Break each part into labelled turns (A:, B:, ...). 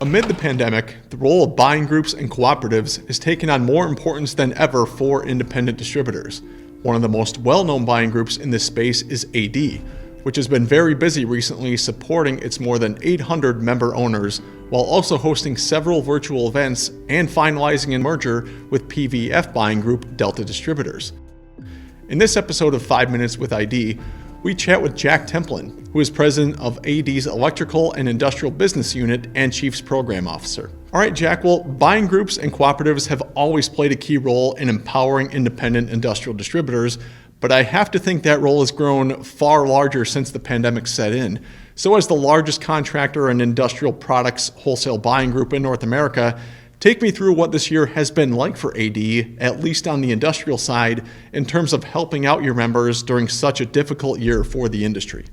A: Amid the pandemic, the role of buying groups and cooperatives is taking on more importance than ever for independent distributors. One of the most well-known buying groups in this space is AD, which has been very busy recently supporting its more than 800 member owners, while also hosting several virtual events and finalizing a merger with PVF buying group Delta Distributors. In this episode of 5 Minutes with ID, we chat with Jack Templin, who is president of AD's Electrical and Industrial Business Unit and Chief's Program Officer. All right, Jack, well, buying groups and cooperatives have always played a key role in empowering independent industrial distributors, but I have to think that role has grown far larger since the pandemic set in. So as the largest contractor and industrial products wholesale buying group in North America, take me through what this year has been like for AD, at least on the industrial side, in terms of helping out your members during such a difficult year for the industry.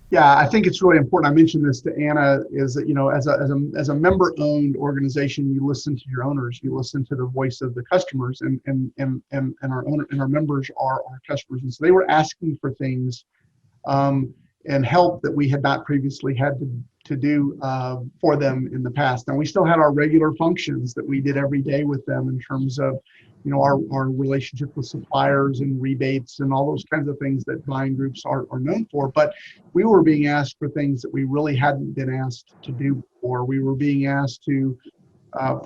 B: Yeah, I think it's really important. I mentioned this to Anna, is that, as a member-owned organization, you listen to your owners, you listen to the voice of the customers, and our members are our customers. And so they were asking for things and help that we had not previously had to do for them in the past. And we still had our regular functions that we did every day with them in terms of, our relationship with suppliers and rebates and all those kinds of things that buying groups are known for. But we were being asked for things that we really hadn't been asked to do before. We were being asked to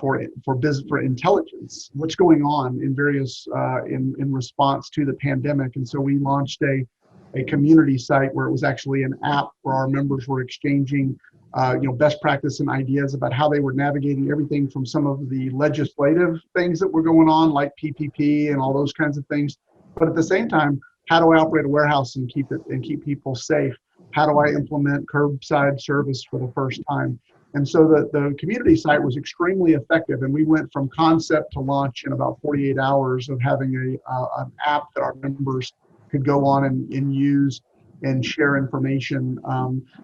B: for intelligence, what's going on in various in response to the pandemic. And so we launched a community site where it was actually an app where our members were exchanging best practice and ideas about how they were navigating everything from some of the legislative things that were going on, like PPP and all those kinds of things. But at the same time, how do I operate a warehouse and keep people safe? How do I implement curbside service for the first time? And so the community site was extremely effective, and we went from concept to launch in about 48 hours of having an app that our members could go on and use and share information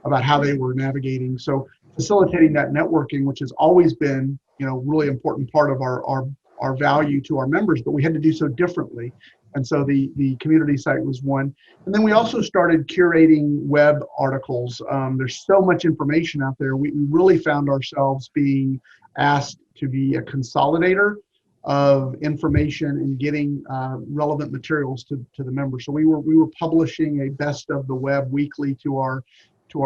B: about how they were navigating. So facilitating that networking, which has always been, really important part of our value to our members, but we had to do so differently. And so the community site was one. And then we also started curating web articles. There's so much information out there. We really found ourselves being asked to be a consolidator of information and getting relevant materials to the members. So we were publishing a best of the web weekly to our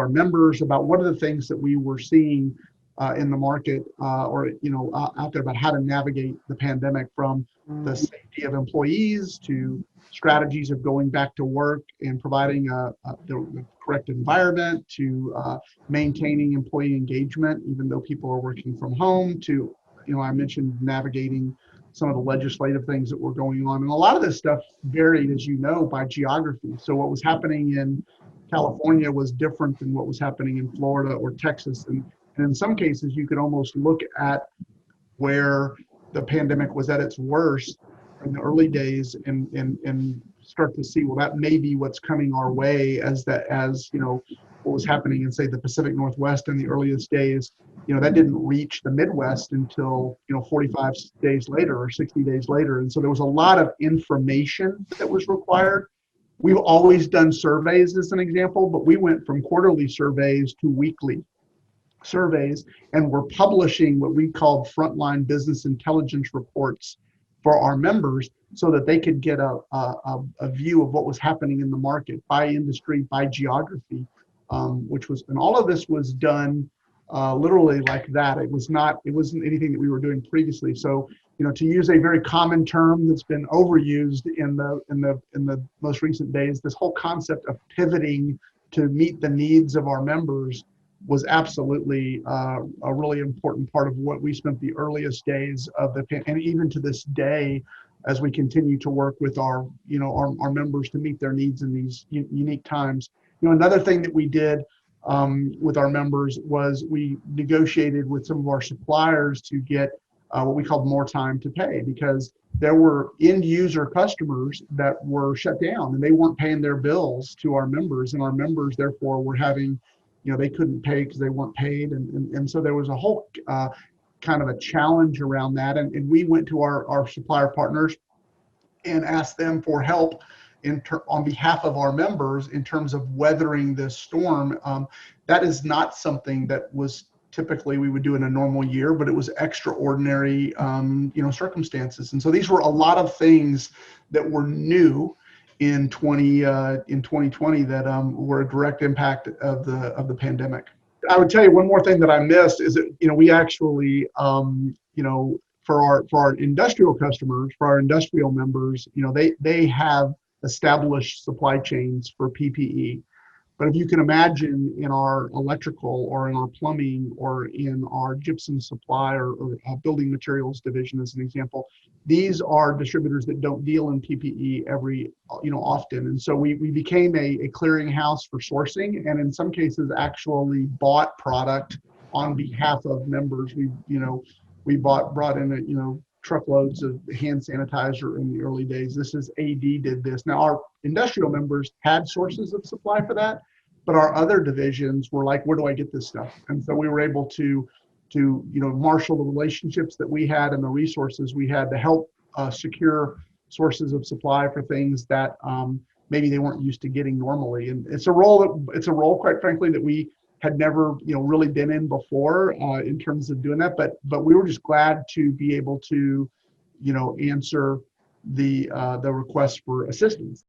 B: members about what are the things that we were seeing in the market out there about how to navigate the pandemic, from the safety of employees to strategies of going back to work and providing the correct environment, to maintaining employee engagement even though people are working from home, to I mentioned navigating some of the legislative things that were going on. And a lot of this stuff varied, as you know, by geography. So what was happening in California was different than what was happening in Florida or Texas. And in some cases, you could almost look at where the pandemic was at its worst in the early days and start to see, well, that may be what's coming our way as what was happening in, say, the Pacific Northwest in the earliest days. That didn't reach the Midwest until 45 days later or 60 days later. And so there was a lot of information that was required. We've always done surveys as an example, but we went from quarterly surveys to weekly surveys, and we're publishing what we called frontline business intelligence reports for our members so that they could get a view of what was happening in the market by industry, by geography, and all of this was done literally like that. It wasn't anything that we were doing previously. So, to use a very common term that's been overused in the most recent days, this whole concept of pivoting to meet the needs of our members was absolutely a really important part of what we spent the earliest days of and even to this day, as we continue to work with our members to meet their needs in these unique times. Another thing that we did with our members was we negotiated with some of our suppliers to get what we called more time to pay, because there were end user customers that were shut down and they weren't paying their bills to our members, and our members therefore were having, they couldn't pay because they weren't paid. And so there was a whole kind of a challenge around that. And we went to our supplier partners and asked them for help on behalf of our members in terms of weathering this storm. That is not something that was typically we would do in a normal year, but it was extraordinary, circumstances. And so these were a lot of things that were new in 2020 that were a direct impact of the pandemic. I would tell you one more thing that I missed is that we actually for our industrial customers, for our industrial members, they have established supply chains for PPE. But if you can imagine in our electrical or in our plumbing or in our gypsum supply or building materials division, as an example, these are distributors that don't deal in PPE often. And so we became a clearinghouse for sourcing, and in some cases actually bought product on behalf of members. We brought in truckloads of hand sanitizer in the early days. This is AD did this. Now our industrial members had sources of supply for that, but our other divisions were like, where do I get this stuff? And so we were able to marshal the relationships that we had and the resources we had to help secure sources of supply for things that maybe they weren't used to getting normally. And it's a role, quite frankly, that we had never really been in before in terms of doing that, but we were just glad to be able to answer the request for assistance.